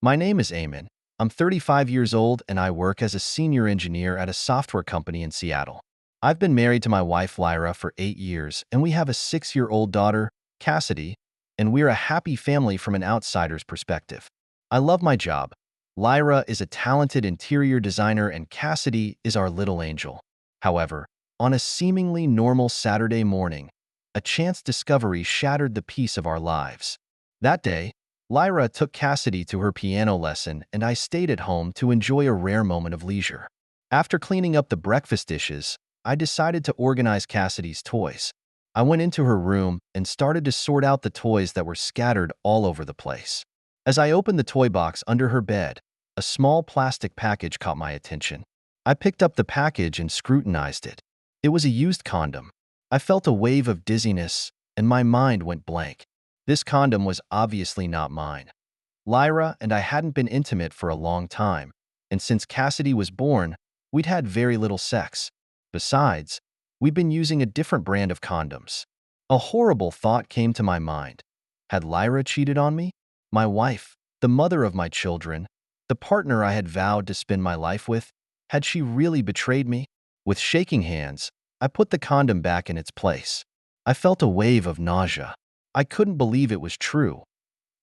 My name is Eamon. I'm 35 years old and I work as a senior engineer at a software company in Seattle. I've been married to my wife Lyra for 8 years and we have a 6-year-old daughter, Cassidy, and we're a happy family from an outsider's perspective. I love my job. Lyra is a talented interior designer and Cassidy is our little angel. However, on a seemingly normal Saturday morning, a chance discovery shattered the peace of our lives. That day, Lyra took Cassidy to her piano lesson and I stayed at home to enjoy a rare moment of leisure. After cleaning up the breakfast dishes, I decided to organize Cassidy's toys. I went into her room and started to sort out the toys that were scattered all over the place. As I opened the toy box under her bed, a small plastic package caught my attention. I picked up the package and scrutinized it. It was a used condom. I felt a wave of dizziness and my mind went blank. This condom was obviously not mine. Lyra and I hadn't been intimate for a long time, and since Cassidy was born, we'd had very little sex. Besides, we'd been using a different brand of condoms. A horrible thought came to my mind. Had Lyra cheated on me? My wife, the mother of my children, the partner I had vowed to spend my life with, had she really betrayed me? With shaking hands, I put the condom back in its place. I felt a wave of nausea. I couldn't believe it was true.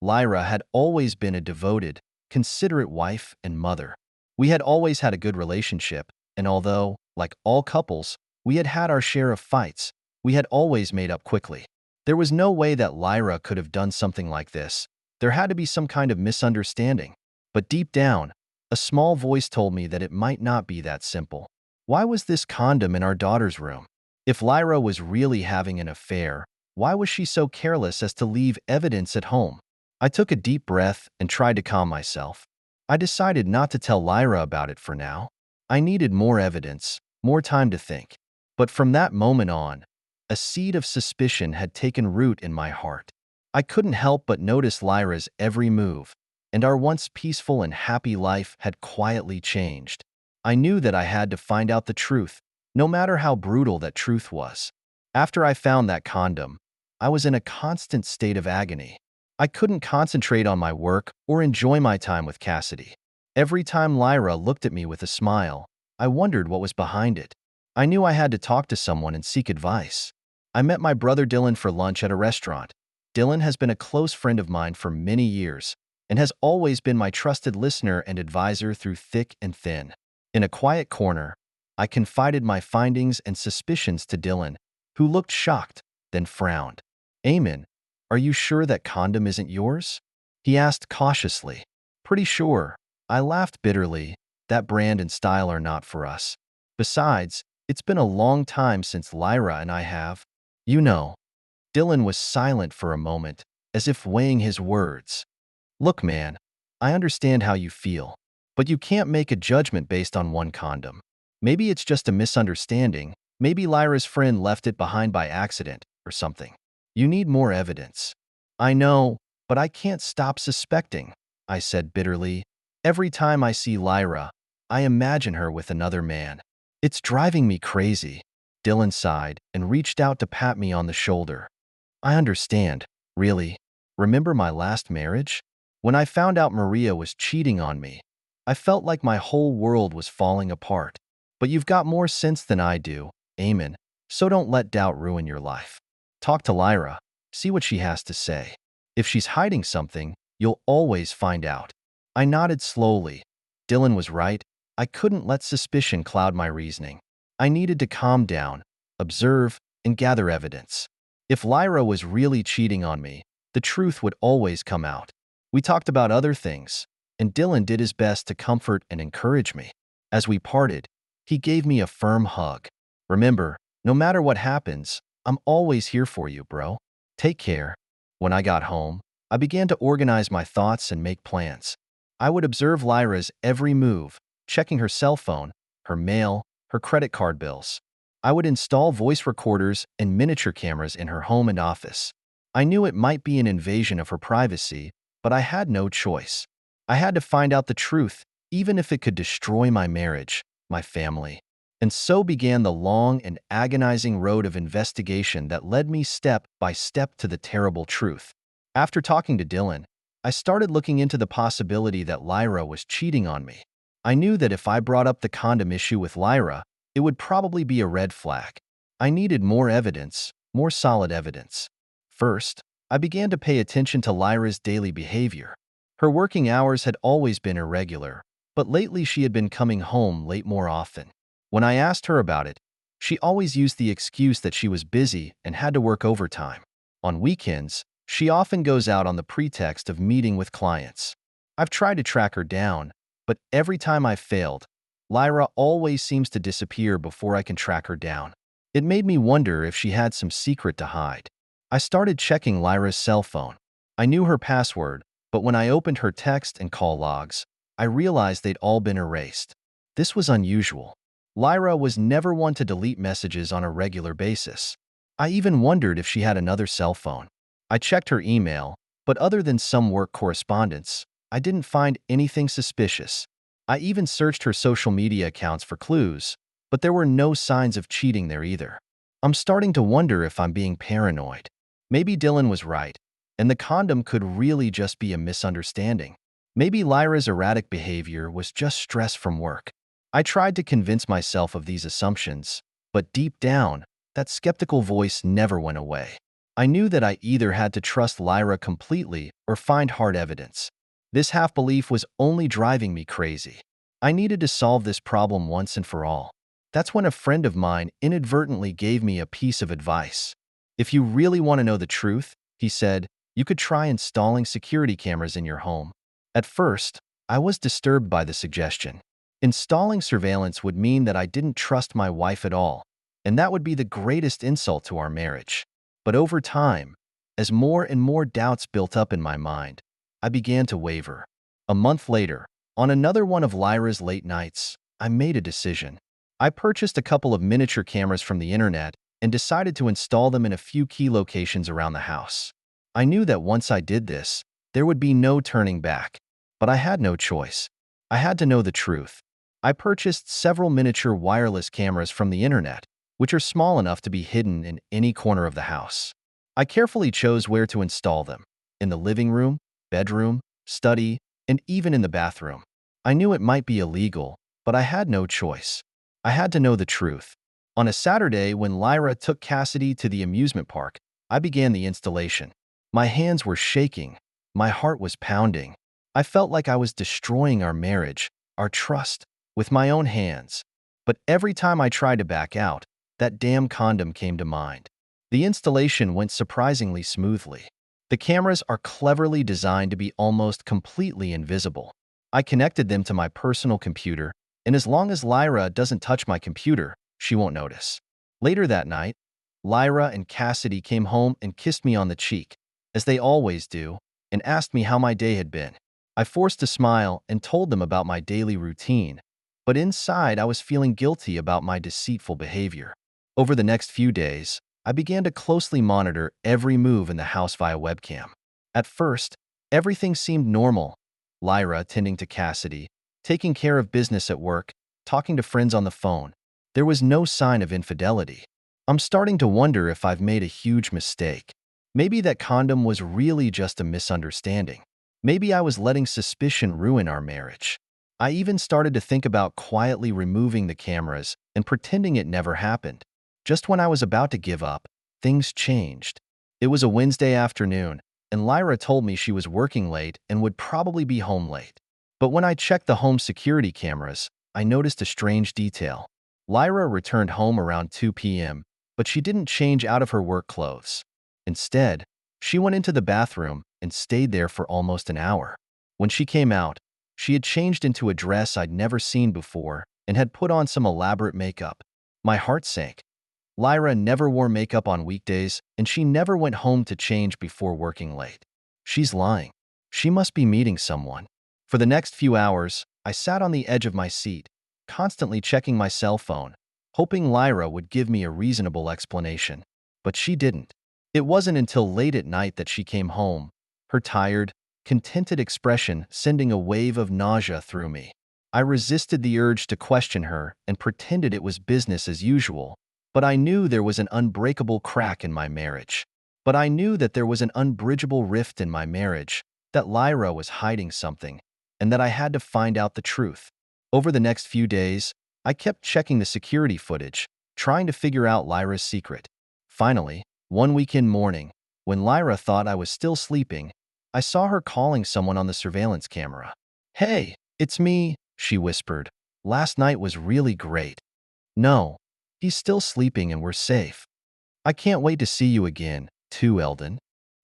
Lyra had always been a devoted, considerate wife and mother. We had always had a good relationship, and although, like all couples, we had had our share of fights, we had always made up quickly. There was no way that Lyra could have done something like this. There had to be some kind of misunderstanding. But deep down, a small voice told me that it might not be that simple. Why was this condom in our daughter's room? If Lyra was really having an affair, why was she so careless as to leave evidence at home? I took a deep breath and tried to calm myself. I decided not to tell Lyra about it for now. I needed more evidence, more time to think. But from that moment on, a seed of suspicion had taken root in my heart. I couldn't help but notice Lyra's every move, and our once peaceful and happy life had quietly changed. I knew that I had to find out the truth, no matter how brutal that truth was. After I found that condom, I was in a constant state of agony. I couldn't concentrate on my work or enjoy my time with Cassidy. Every time Lyra looked at me with a smile, I wondered what was behind it. I knew I had to talk to someone and seek advice. I met my brother Dylan for lunch at a restaurant. Dylan has been a close friend of mine for many years and has always been my trusted listener and advisor through thick and thin. In a quiet corner, I confided my findings and suspicions to Dylan, who looked shocked, then frowned. "Eamon, are you sure that condom isn't yours?" he asked cautiously. "Pretty sure." I laughed bitterly. "That brand and style are not for us. Besides, it's been a long time since Lyra and I have. You know." Dylan was silent for a moment, as if weighing his words. "Look, man, I understand how you feel, but you can't make a judgment based on one condom. Maybe it's just a misunderstanding. Maybe Lyra's friend left it behind by accident or something. You need more evidence." "I know, but I can't stop suspecting," I said bitterly. "Every time I see Lyra, I imagine her with another man. It's driving me crazy." Dylan sighed and reached out to pat me on the shoulder. "I understand, really. Remember my last marriage? When I found out Maria was cheating on me, I felt like my whole world was falling apart. But you've got more sense than I do, Eamon, so don't let doubt ruin your life. Talk to Lyra, see what she has to say. If she's hiding something, you'll always find out." I nodded slowly. Dylan was right. I couldn't let suspicion cloud my reasoning. I needed to calm down, observe, and gather evidence. If Lyra was really cheating on me, the truth would always come out. We talked about other things, and Dylan did his best to comfort and encourage me. As we parted, he gave me a firm hug. "Remember, no matter what happens, I'm always here for you, bro. Take care." When I got home, I began to organize my thoughts and make plans. I would observe Lyra's every move, checking her cell phone, her mail, her credit card bills. I would install voice recorders and miniature cameras in her home and office. I knew it might be an invasion of her privacy, but I had no choice. I had to find out the truth, even if it could destroy my marriage, my family. And so began the long and agonizing road of investigation that led me step by step to the terrible truth. After talking to Dylan, I started looking into the possibility that Lyra was cheating on me. I knew that if I brought up the condom issue with Lyra, it would probably be a red flag. I needed more evidence, more solid evidence. First, I began to pay attention to Lyra's daily behavior. Her working hours had always been irregular, but lately she had been coming home late more often. When I asked her about it, she always used the excuse that she was busy and had to work overtime. On weekends, she often goes out on the pretext of meeting with clients. I've tried to track her down, but every time I've failed, Lyra always seems to disappear before I can track her down. It made me wonder if she had some secret to hide. I started checking Lyra's cell phone. I knew her password, but when I opened her text and call logs, I realized they'd all been erased. This was unusual. Lyra was never one to delete messages on a regular basis. I even wondered if she had another cell phone. I checked her email, but other than some work correspondence, I didn't find anything suspicious. I even searched her social media accounts for clues, but there were no signs of cheating there either. I'm starting to wonder if I'm being paranoid. Maybe Dylan was right, and the condom could really just be a misunderstanding. Maybe Lyra's erratic behavior was just stress from work. I tried to convince myself of these assumptions, but deep down, that skeptical voice never went away. I knew that I either had to trust Lyra completely or find hard evidence. This half-belief was only driving me crazy. I needed to solve this problem once and for all. That's when a friend of mine inadvertently gave me a piece of advice. If you really want to know the truth, he said, you could try installing security cameras in your home. At first, I was disturbed by the suggestion. Installing surveillance would mean that I didn't trust my wife at all, and that would be the greatest insult to our marriage. But over time, as more and more doubts built up in my mind, I began to waver. A month later, on another one of Lyra's late nights, I made a decision. I purchased a couple of miniature cameras from the internet and decided to install them in a few key locations around the house. I knew that once I did this, there would be no turning back. But I had no choice. I had to know the truth. I purchased several miniature wireless cameras from the internet, which are small enough to be hidden in any corner of the house. I carefully chose where to install them: in the living room, bedroom, study, and even in the bathroom. I knew it might be illegal, but I had no choice. I had to know the truth. On a Saturday, when Lyra took Cassidy to the amusement park, I began the installation. My hands were shaking. My heart was pounding. I felt like I was destroying our marriage, our trust, with my own hands. But every time I tried to back out, that damn condom came to mind. The installation went surprisingly smoothly. The cameras are cleverly designed to be almost completely invisible. I connected them to my personal computer, and as long as Lyra doesn't touch my computer, she won't notice. Later that night, Lyra and Cassidy came home and kissed me on the cheek, as they always do, and asked me how my day had been. I forced a smile and told them about my daily routine, but inside I was feeling guilty about my deceitful behavior. Over the next few days, I began to closely monitor every move in the house via webcam. At first, everything seemed normal. Lyra tending to Cassidy, taking care of business at work, talking to friends on the phone. There was no sign of infidelity. I'm starting to wonder if I've made a huge mistake. Maybe that condom was really just a misunderstanding. Maybe I was letting suspicion ruin our marriage. I even started to think about quietly removing the cameras and pretending it never happened. Just when I was about to give up, things changed. It was a Wednesday afternoon, and Lyra told me she was working late and would probably be home late. But when I checked the home security cameras, I noticed a strange detail. Lyra returned home around 2 p.m., but she didn't change out of her work clothes. Instead, she went into the bathroom and stayed there for almost an hour. When she came out, she had changed into a dress I'd never seen before and had put on some elaborate makeup. My heart sank. Lyra never wore makeup on weekdays, and she never went home to change before working late. She's lying. She must be meeting someone. For the next few hours, I sat on the edge of my seat, constantly checking my cell phone, hoping Lyra would give me a reasonable explanation. But she didn't. It wasn't until late at night that she came home, her tired, contented expression sending a wave of nausea through me. I resisted the urge to question her and pretended it was business as usual, but I knew there was an unbreakable crack in my marriage. But I knew that there was an unbridgeable rift in my marriage, that Lyra was hiding something, and that I had to find out the truth. Over the next few days, I kept checking the security footage, trying to figure out Lyra's secret. Finally, one weekend morning, when Lyra thought I was still sleeping, I saw her calling someone on the surveillance camera. "Hey, it's me," she whispered. "Last night was really great." "No, he's still sleeping and we're safe. I can't wait to see you again, too, Eldon."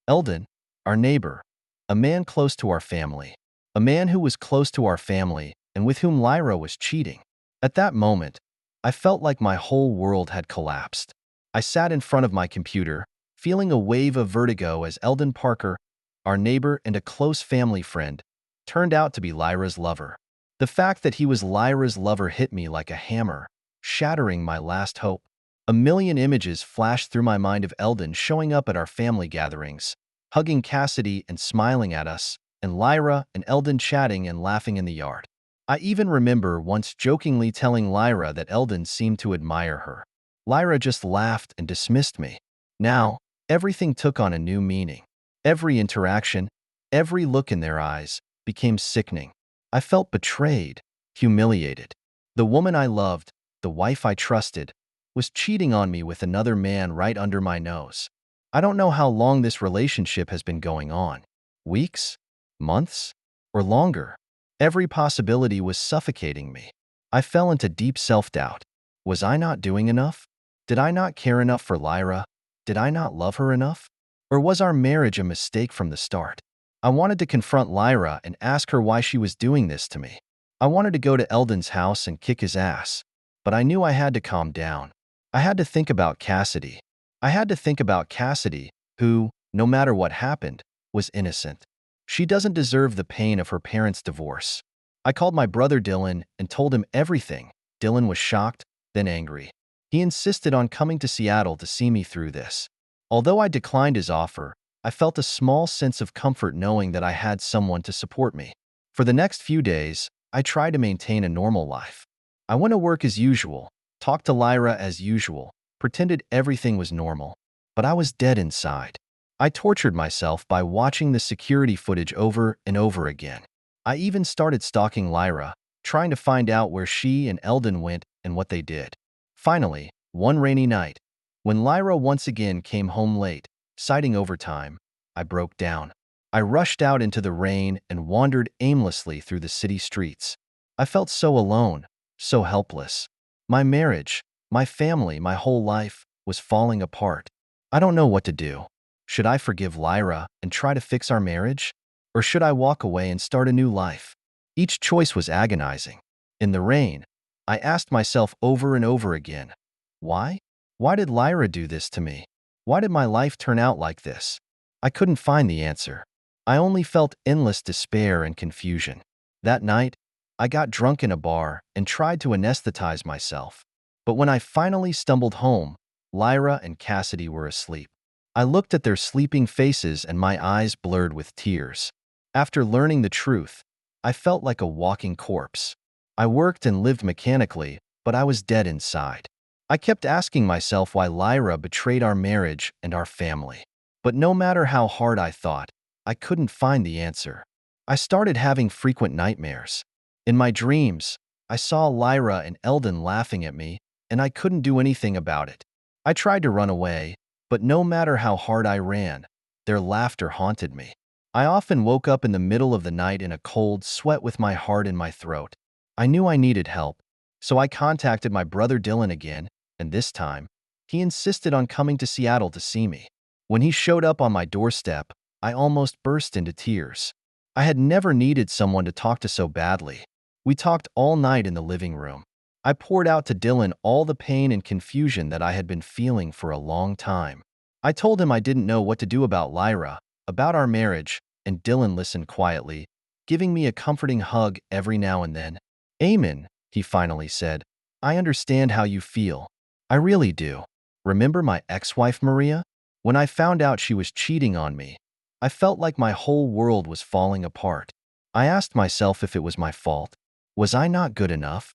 Eldon, our neighbor, a man close to our family. A man who was close to our family and with whom Lyra was cheating. At that moment, I felt like my whole world had collapsed. I sat in front of my computer, feeling a wave of vertigo as Eldon Parker, our neighbor and a close family friend, turned out to be Lyra's lover. The fact that he was Lyra's lover hit me like a hammer, shattering my last hope. A million images flashed through my mind of Eldon showing up at our family gatherings, hugging Cassidy and smiling at us, and Lyra and Eldon chatting and laughing in the yard. I even remember once jokingly telling Lyra that Eldon seemed to admire her. Lyra just laughed and dismissed me. Now, everything took on a new meaning. Every interaction, every look in their eyes, became sickening. I felt betrayed, humiliated. The woman I loved, the wife I trusted, was cheating on me with another man right under my nose. I don't know how long this relationship has been going on. Weeks? Months? Or longer? Every possibility was suffocating me. I fell into deep self-doubt. Was I not doing enough? Did I not care enough for Lyra? Did I not love her enough? Or was our marriage a mistake from the start? I wanted to confront Lyra and ask her why she was doing this to me. I wanted to go to Eldon's house and kick his ass. But I knew I had to calm down. I had to think about Cassidy. I had to think about Cassidy, who, no matter what happened, was innocent. She doesn't deserve the pain of her parents' divorce. I called my brother Dylan and told him everything. Dylan was shocked, then angry. He insisted on coming to Seattle to see me through this. Although I declined his offer, I felt a small sense of comfort knowing that I had someone to support me. For the next few days, I tried to maintain a normal life. I went to work as usual, talked to Lyra as usual, pretended everything was normal. But I was dead inside. I tortured myself by watching the security footage over and over again. I even started stalking Lyra, trying to find out where she and Eldon went and what they did. Finally, one rainy night, when Lyra once again came home late, citing overtime, I broke down. I rushed out into the rain and wandered aimlessly through the city streets. I felt so alone, so helpless. My marriage, my family, my whole life was falling apart. I don't know what to do. Should I forgive Lyra and try to fix our marriage? Or should I walk away and start a new life? Each choice was agonizing. In the rain, I asked myself over and over again, why? Why did Lyra do this to me? Why did my life turn out like this? I couldn't find the answer. I only felt endless despair and confusion. That night, I got drunk in a bar and tried to anesthetize myself. But when I finally stumbled home, Lyra and Cassidy were asleep. I looked at their sleeping faces and my eyes blurred with tears. After learning the truth, I felt like a walking corpse. I worked and lived mechanically, but I was dead inside. I kept asking myself why Lyra betrayed our marriage and our family. But no matter how hard I thought, I couldn't find the answer. I started having frequent nightmares. In my dreams, I saw Lyra and Eldon laughing at me, and I couldn't do anything about it. I tried to run away, but no matter how hard I ran, their laughter haunted me. I often woke up in the middle of the night in a cold sweat with my heart in my throat. I knew I needed help, so I contacted my brother Dylan again, and this time, he insisted on coming to Seattle to see me. When he showed up on my doorstep, I almost burst into tears. I had never needed someone to talk to so badly. We talked all night in the living room. I poured out to Dylan all the pain and confusion that I had been feeling for a long time. I told him I didn't know what to do about Lyra, about our marriage, and Dylan listened quietly, giving me a comforting hug every now and then. "Eamon," he finally said, "I understand how you feel. I really do. Remember my ex-wife Maria? When I found out she was cheating on me, I felt like my whole world was falling apart. I asked myself if it was my fault. Was I not good enough?"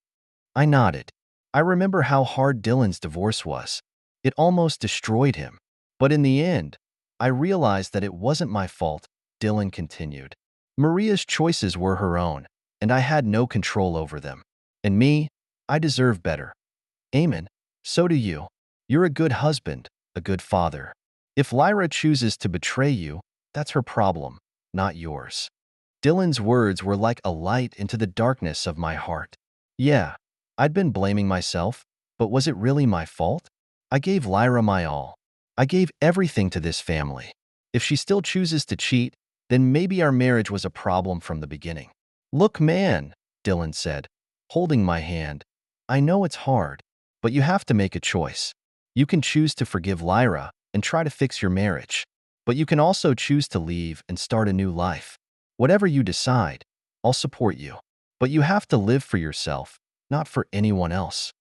I nodded. I remember how hard Dylan's divorce was. It almost destroyed him. But in the end, I realized that it wasn't my fault. Dylan continued. Maria's choices were her own, and I had no control over them. And me, I deserve better. Eamon, so do you. You're a good husband, a good father. If Lyra chooses to betray you, that's her problem, not yours. Dylan's words were like a light into the darkness of my heart. Yeah, I'd been blaming myself, but was it really my fault? I gave Lyra my all. I gave everything to this family. If she still chooses to cheat, then maybe our marriage was a problem from the beginning. Look, man, Dylan said, holding my hand. I know it's hard, but you have to make a choice. You can choose to forgive Lyra and try to fix your marriage, but you can also choose to leave and start a new life. Whatever you decide, I'll support you. But you have to live for yourself, not for anyone else.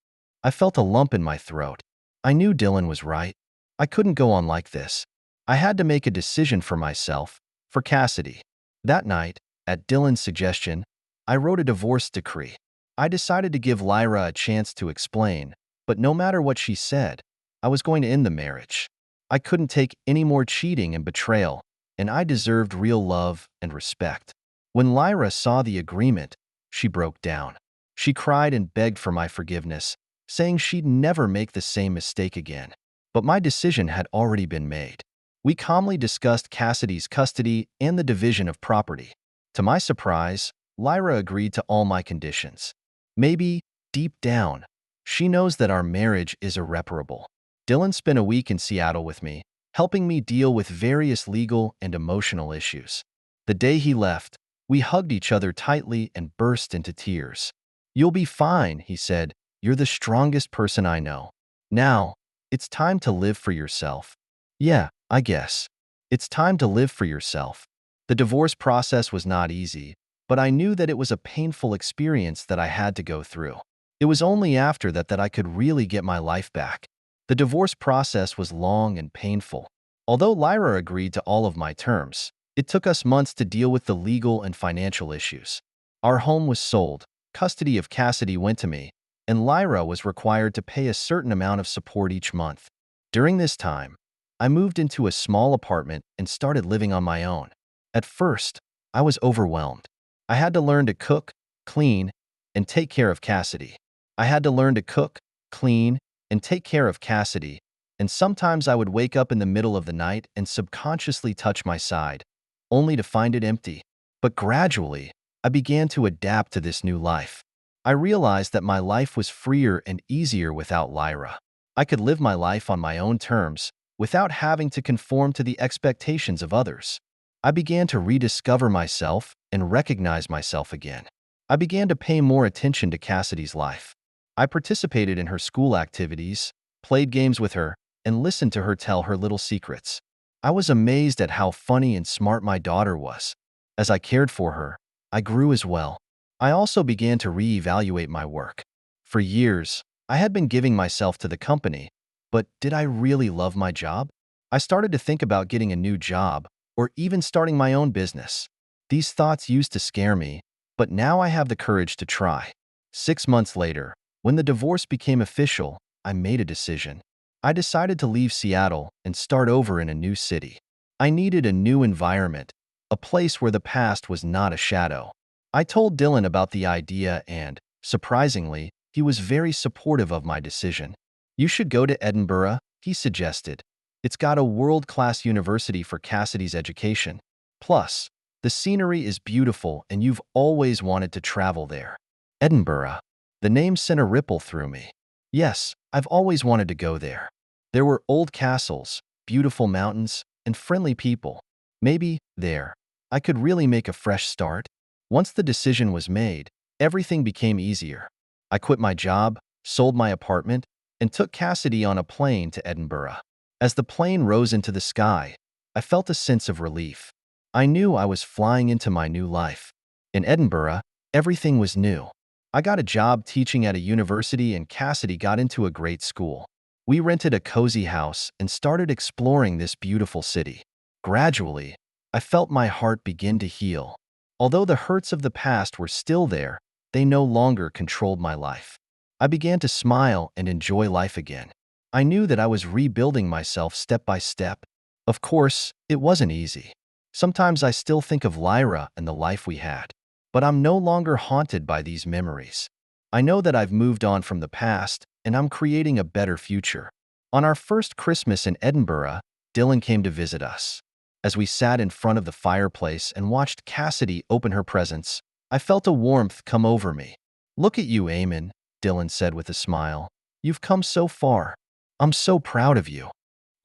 I felt a lump in my throat. I knew Dylan was right. I couldn't go on like this. I had to make a decision for myself, for Cassidy. That night, at Dylan's suggestion, I wrote a divorce decree. I decided to give Lyra a chance to explain, but no matter what she said, I was going to end the marriage. I couldn't take any more cheating and betrayal, and I deserved real love and respect. When Lyra saw the agreement, she broke down. She cried and begged for my forgiveness, saying she'd never make the same mistake again. But my decision had already been made. We calmly discussed Cassidy's custody and the division of property. To my surprise, Lyra agreed to all my conditions. Maybe, deep down, she knows that our marriage is irreparable. Dylan spent a week in Seattle with me, helping me deal with various legal and emotional issues. The day he left, we hugged each other tightly and burst into tears. You'll be fine, he said. You're the strongest person I know. Now, it's time to live for yourself. Yeah, I guess. It's time to live for yourself. The divorce process was not easy, but I knew that it was a painful experience that I had to go through. It was only after that I could really get my life back. The divorce process was long and painful. Although Lyra agreed to all of my terms, it took us months to deal with the legal and financial issues. Our home was sold, custody of Cassidy went to me, and Lyra was required to pay a certain amount of support each month. During this time, I moved into a small apartment and started living on my own. At first, I was overwhelmed. I had to learn to cook, clean, and take care of Cassidy. And sometimes I would wake up in the middle of the night and subconsciously touch my side, only to find it empty. But gradually, I began to adapt to this new life. I realized that my life was freer and easier without Lyra. I could live my life on my own terms, without having to conform to the expectations of others. I began to rediscover myself and recognize myself again. I began to pay more attention to Cassidy's life. I participated in her school activities, played games with her, and listened to her tell her little secrets. I was amazed at how funny and smart my daughter was. As I cared for her, I grew as well. I also began to reevaluate my work. For years, I had been giving myself to the company, but did I really love my job? I started to think about getting a new job, or even starting my own business. These thoughts used to scare me, but now I have the courage to try. 6 months later, when the divorce became official, I made a decision. I decided to leave Seattle and start over in a new city. I needed a new environment, a place where the past was not a shadow. I told Dylan about the idea and, surprisingly, he was very supportive of my decision. You should go to Edinburgh, he suggested. It's got a world-class university for Cassidy's education. Plus, the scenery is beautiful and you've always wanted to travel there. Edinburgh. The name sent a ripple through me. Yes, I've always wanted to go there. There were old castles, beautiful mountains, and friendly people. Maybe, there, I could really make a fresh start. Once the decision was made, everything became easier. I quit my job, sold my apartment, and took Cassidy on a plane to Edinburgh. As the plane rose into the sky, I felt a sense of relief. I knew I was flying into my new life. In Edinburgh, everything was new. I got a job teaching at a university and Cassidy got into a great school. We rented a cozy house and started exploring this beautiful city. Gradually, I felt my heart begin to heal. Although the hurts of the past were still there, they no longer controlled my life. I began to smile and enjoy life again. I knew that I was rebuilding myself step by step. Of course, it wasn't easy. Sometimes I still think of Lyra and the life we had. But I'm no longer haunted by these memories. I know that I've moved on from the past and I'm creating a better future. On our first Christmas in Edinburgh, Dylan came to visit us. As we sat in front of the fireplace and watched Cassidy open her presents, I felt a warmth come over me. "Look at you, Eamon," Dylan said with a smile. "You've come so far. I'm so proud of you."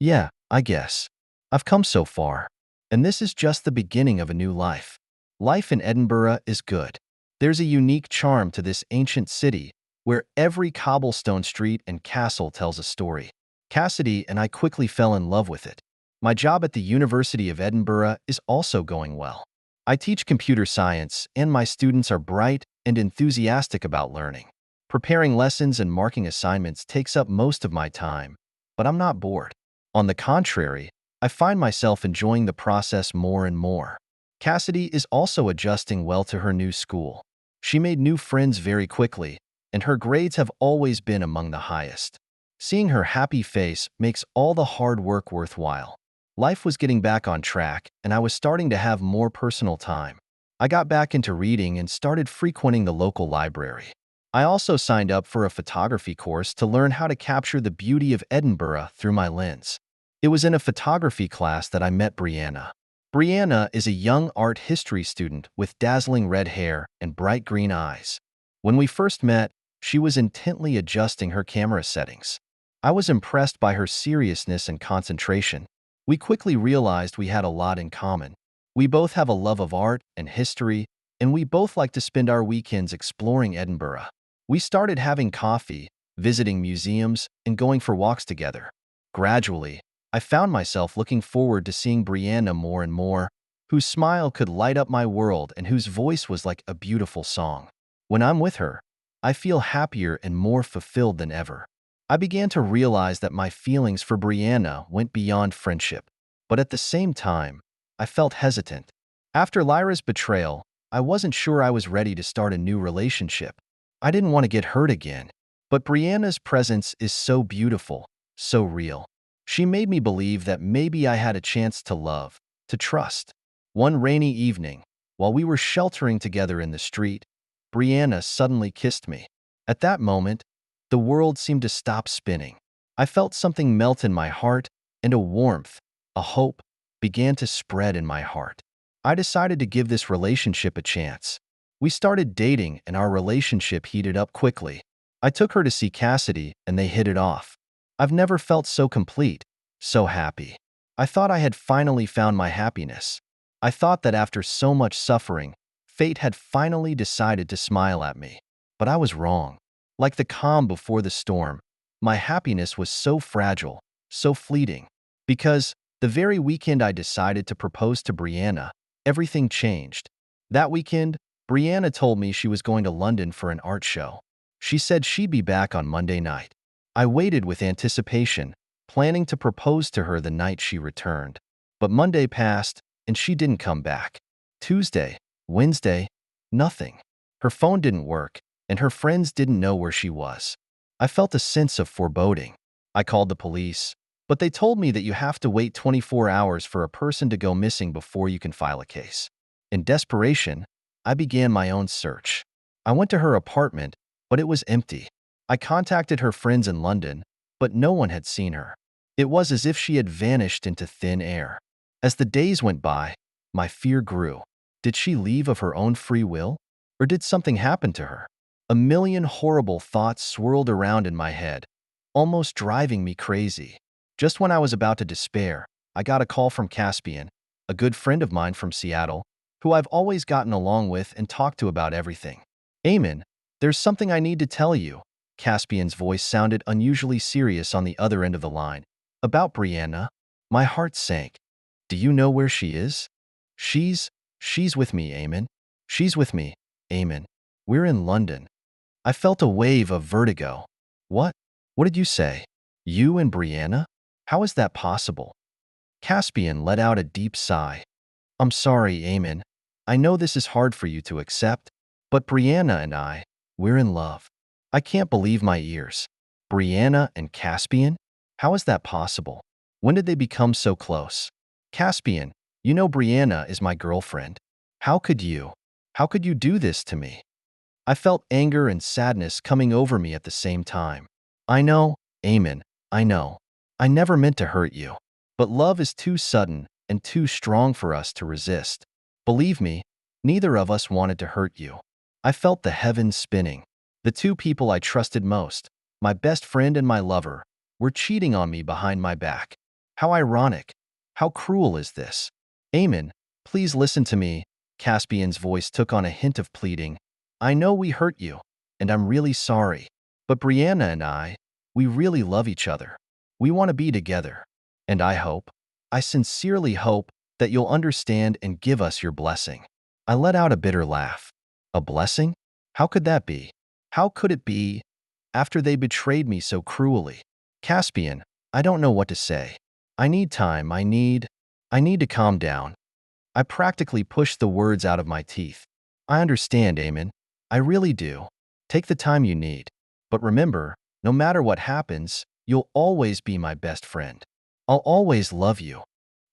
"Yeah, I guess. I've come so far. And this is just the beginning of a new life." Life in Edinburgh is good. There's a unique charm to this ancient city where every cobblestone street and castle tells a story. Cassidy and I quickly fell in love with it. My job at the University of Edinburgh is also going well. I teach computer science, and my students are bright and enthusiastic about learning. Preparing lessons and marking assignments takes up most of my time, but I'm not bored. On the contrary, I find myself enjoying the process more and more. Cassidy is also adjusting well to her new school. She made new friends very quickly, and her grades have always been among the highest. Seeing her happy face makes all the hard work worthwhile. Life was getting back on track, and I was starting to have more personal time. I got back into reading and started frequenting the local library. I also signed up for a photography course to learn how to capture the beauty of Edinburgh through my lens. It was in a photography class that I met Brianna. Brianna is a young art history student with dazzling red hair and bright green eyes. When we first met, she was intently adjusting her camera settings. I was impressed by her seriousness and concentration. We quickly realized we had a lot in common. We both have a love of art and history, and we both like to spend our weekends exploring Edinburgh. We started having coffee, visiting museums, and going for walks together. Gradually, I found myself looking forward to seeing Brianna more and more, whose smile could light up my world and whose voice was like a beautiful song. When I'm with her, I feel happier and more fulfilled than ever. I began to realize that my feelings for Brianna went beyond friendship, but at the same time, I felt hesitant. After Lyra's betrayal, I wasn't sure I was ready to start a new relationship. I didn't want to get hurt again, but Brianna's presence is so beautiful, so real. She made me believe that maybe I had a chance to love, to trust. One rainy evening, while we were sheltering together in the street, Brianna suddenly kissed me. At that moment, the world seemed to stop spinning. I felt something melt in my heart, and a warmth, a hope, began to spread in my heart. I decided to give this relationship a chance. We started dating, and our relationship heated up quickly. I took her to see Cassidy, and they hit it off. I've never felt so complete, so happy. I thought I had finally found my happiness. I thought that after so much suffering, fate had finally decided to smile at me. But I was wrong. Like the calm before the storm, my happiness was so fragile, so fleeting. Because the very weekend I decided to propose to Brianna, everything changed. That weekend, Brianna told me she was going to London for an art show. She said she'd be back on Monday night. I waited with anticipation, planning to propose to her the night she returned. But Monday passed, and she didn't come back. Tuesday, Wednesday, nothing. Her phone didn't work, and her friends didn't know where she was. I felt a sense of foreboding. I called the police, but they told me that you have to wait 24 hours for a person to go missing before you can file a case. In desperation, I began my own search. I went to her apartment, but it was empty. I contacted her friends in London, but no one had seen her. It was as if she had vanished into thin air. As the days went by, my fear grew. Did she leave of her own free will? Or did something happen to her? A million horrible thoughts swirled around in my head, almost driving me crazy. Just when I was about to despair, I got a call from Caspian, a good friend of mine from Seattle, who I've always gotten along with and talked to about everything. "Eamon, there's something I need to tell you." Caspian's voice sounded unusually serious on the other end of the line. "About Brianna." My heart sank. "Do you know where she is?" She's with me, Eamon. She's with me, Eamon. We're in London." I felt a wave of vertigo. What? What did you say? You and Brianna? How is that possible?" Caspian let out a deep sigh. "I'm sorry, Eamon. I know this is hard for you to accept, but Brianna and we're in love." I can't believe my ears. Brianna and Caspian? How is that possible? When did they become so close? Caspian, You know Brianna is my girlfriend. How could you? How could you do this to me?" I felt anger and sadness coming over me at the same time. "I know, Eamon, I know. I never meant to hurt you. But love is too sudden and too strong for us to resist. Believe me, neither of us wanted to hurt you." I felt the heavens spinning. The two people I trusted most, my best friend and my lover, were cheating on me behind my back. How ironic. How cruel is this? "Eamon, please listen to me." Caspian's voice took on a hint of pleading. "I know we hurt you, and I'm really sorry. But Brianna and we really love each other. We want to be together. And I sincerely hope that you'll understand and give us your blessing." I let out a bitter laugh. A blessing? How could that be? How could it be after they betrayed me so cruelly? "Caspian, I don't know what to say. I need time. I need to calm down." I practically pushed the words out of my teeth. "I understand, Eamon. I really do. Take the time you need. But remember, no matter what happens, you'll always be my best friend. I'll always love you."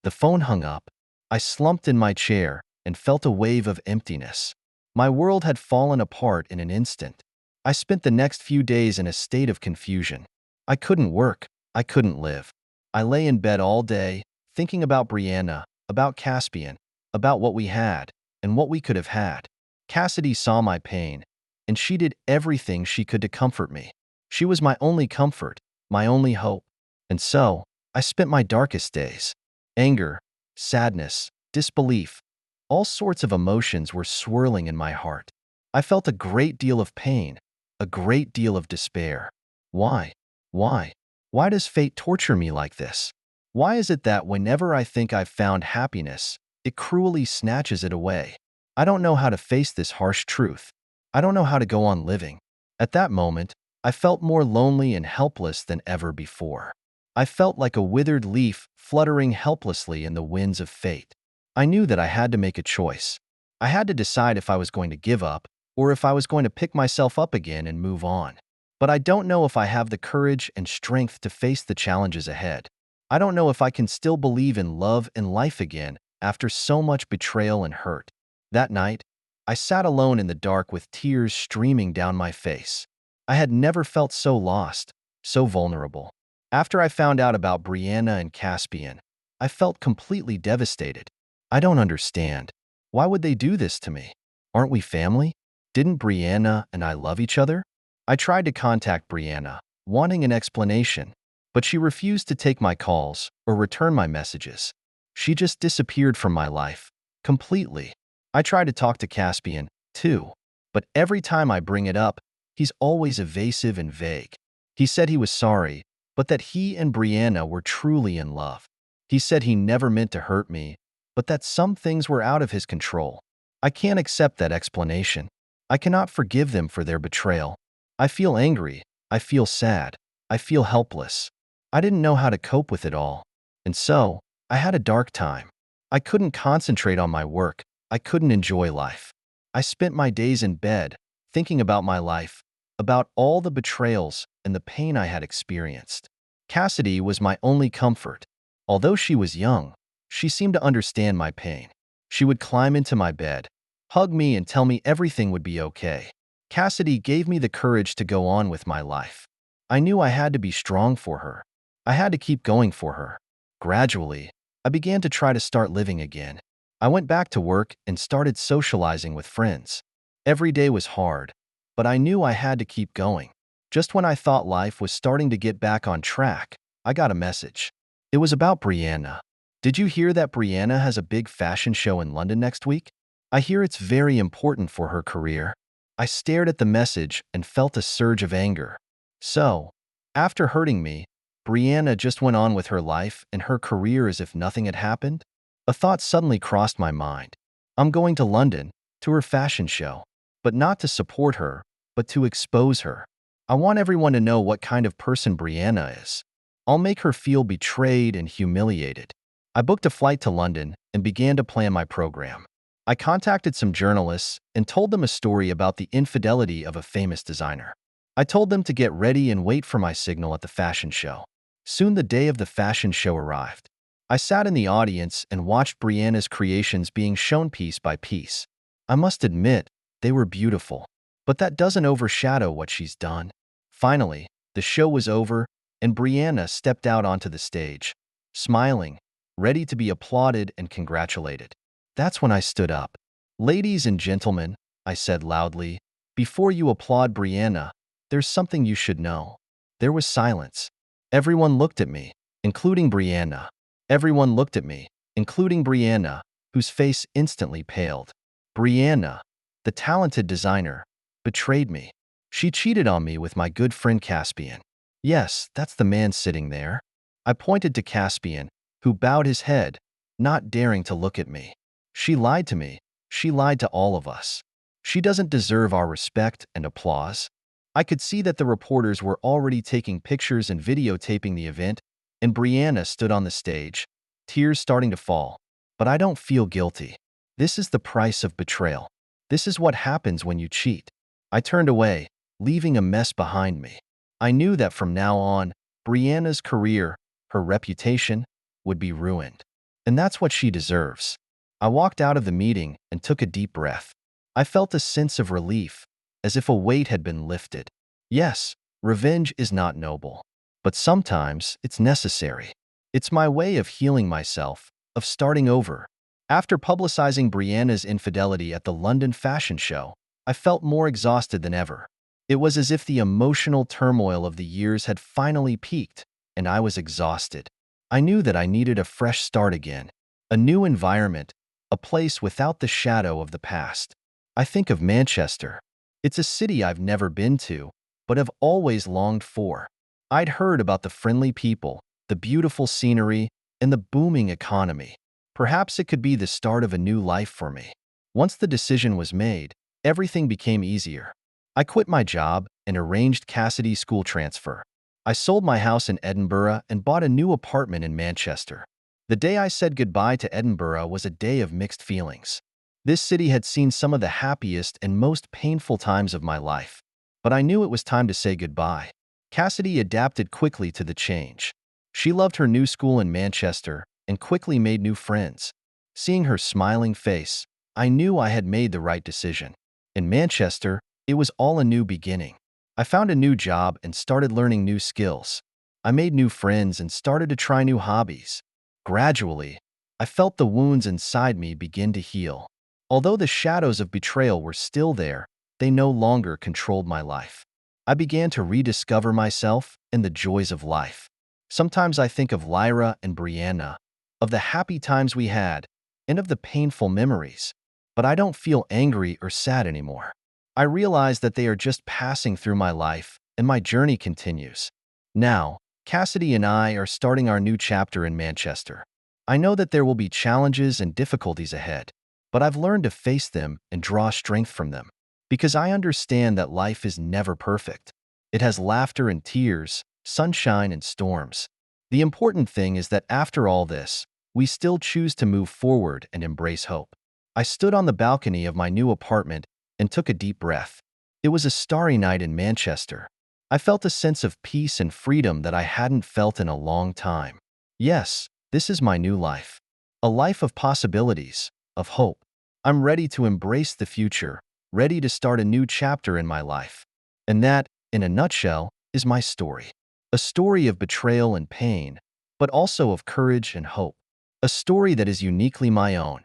The phone hung up. I slumped in my chair and felt a wave of emptiness. My world had fallen apart in an instant. I spent the next few days in a state of confusion. I couldn't work. I couldn't live. I lay in bed all day, thinking about Brianna, about Caspian, about what we had and what we could have had. Cassidy saw my pain, and she did everything she could to comfort me. She was my only comfort, my only hope. And so, I spent my darkest days. Anger, sadness, disbelief, all sorts of emotions were swirling in my heart. I felt a great deal of pain, a great deal of despair. Why? Why? Why does fate torture me like this? Why is it that whenever I think I've found happiness, it cruelly snatches it away? I don't know how to face this harsh truth. I don't know how to go on living. At that moment, I felt more lonely and helpless than ever before. I felt like a withered leaf fluttering helplessly in the winds of fate. I knew that I had to make a choice. I had to decide if I was going to give up or if I was going to pick myself up again and move on. But I don't know if I have the courage and strength to face the challenges ahead. I don't know if I can still believe in love and life again after so much betrayal and hurt. That night, I sat alone in the dark with tears streaming down my face. I had never felt so lost, so vulnerable. After I found out about Brianna and Caspian, I felt completely devastated. I don't understand. Why would they do this to me? Aren't we family? Didn't Brianna and I love each other? I tried to contact Brianna, wanting an explanation, but she refused to take my calls or return my messages. She just disappeared from my life, completely. I tried to talk to Caspian, too, but every time I bring it up, he's always evasive and vague. He said he was sorry, but that he and Brianna were truly in love. He said he never meant to hurt me, but that some things were out of his control. I can't accept that explanation. I cannot forgive them for their betrayal. I feel angry. I feel sad. I feel helpless. I didn't know how to cope with it all. And so, I had a dark time. I couldn't concentrate on my work. I couldn't enjoy life. I spent my days in bed, thinking about my life, about all the betrayals and the pain I had experienced. Cassidy was my only comfort. Although she was young, she seemed to understand my pain. She would climb into my bed, hug me and tell me everything would be okay. Cassidy gave me the courage to go on with my life. I knew I had to be strong for her. I had to keep going for her. Gradually, I began to try to start living again. I went back to work and started socializing with friends. Every day was hard, but I knew I had to keep going. Just when I thought life was starting to get back on track, I got a message. It was about Brianna. "Did you hear that Brianna has a big fashion show in London next week? I hear it's very important for her career." I stared at the message and felt a surge of anger. So, after hurting me, Brianna just went on with her life and her career as if nothing had happened? A thought suddenly crossed my mind. I'm going to London, to her fashion show, but not to support her, but to expose her. I want everyone to know what kind of person Brianna is. I'll make her feel betrayed and humiliated. I booked a flight to London and began to plan my program. I contacted some journalists and told them a story about the infidelity of a famous designer. I told them to get ready and wait for my signal at the fashion show. Soon the day of the fashion show arrived. I sat in the audience and watched Brianna's creations being shown piece by piece. I must admit, they were beautiful. But that doesn't overshadow what she's done. Finally, the show was over, and Brianna stepped out onto the stage, smiling, ready to be applauded and congratulated. That's when I stood up. "Ladies and gentlemen," I said loudly, "before you applaud Brianna, there's something you should know." There was silence. Everyone looked at me, including Brianna. Everyone looked at me, including Brianna, whose face instantly paled. Brianna, the talented designer, betrayed me. She cheated on me with my good friend Caspian. Yes, that's the man sitting there. I pointed to Caspian, who bowed his head, not daring to look at me. She lied to me. She lied to all of us. She doesn't deserve our respect and applause. I could see that the reporters were already taking pictures and videotaping the event, and Brianna stood on the stage, tears starting to fall. But I don't feel guilty. This is the price of betrayal. This is what happens when you cheat. I turned away, leaving a mess behind me. I knew that from now on, Brianna's career, her reputation, would be ruined. And that's what she deserves. I walked out of the meeting and took a deep breath. I felt a sense of relief, as if a weight had been lifted. Yes, revenge is not noble, but sometimes it's necessary. It's my way of healing myself, of starting over. After publicizing Brianna's infidelity at the London fashion show, I felt more exhausted than ever. It was as if the emotional turmoil of the years had finally peaked, and I was exhausted. I knew that I needed a fresh start again, a new environment, a place without the shadow of the past. I think of Manchester. It's a city I've never been to, but have always longed for. I'd heard about the friendly people, the beautiful scenery, and the booming economy. Perhaps it could be the start of a new life for me. Once the decision was made, everything became easier. I quit my job and arranged Cassidy's school transfer. I sold my house in Edinburgh and bought a new apartment in Manchester. The day I said goodbye to Edinburgh was a day of mixed feelings. This city had seen some of the happiest and most painful times of my life, but I knew it was time to say goodbye. Cassidy adapted quickly to the change. She loved her new school in Manchester and quickly made new friends. Seeing her smiling face, I knew I had made the right decision. In Manchester, it was all a new beginning. I found a new job and started learning new skills. I made new friends and started to try new hobbies. Gradually, I felt the wounds inside me begin to heal. Although the shadows of betrayal were still there, they no longer controlled my life. I began to rediscover myself and the joys of life. Sometimes I think of Lyra and Brianna, of the happy times we had, and of the painful memories. But I don't feel angry or sad anymore. I realize that they are just passing through my life, and my journey continues. Now, Cassidy and I are starting our new chapter in Manchester. I know that there will be challenges and difficulties ahead, but I've learned to face them and draw strength from them, because I understand that life is never perfect. It has laughter and tears, sunshine and storms. The important thing is that after all this, we still choose to move forward and embrace hope. I stood on the balcony of my new apartment and took a deep breath. It was a starry night in Manchester. I felt a sense of peace and freedom that I hadn't felt in a long time. Yes, this is my new life. A life of possibilities, of hope. I'm ready to embrace the future, ready to start a new chapter in my life. And that, in a nutshell, is my story. A story of betrayal and pain, but also of courage and hope. A story that is uniquely my own.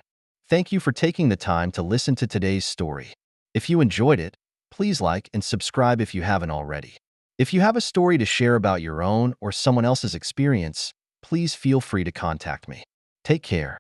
Thank you for taking the time to listen to today's story. If you enjoyed it, please like and subscribe if you haven't already. If you have a story to share about your own or someone else's experience, please feel free to contact me. Take care.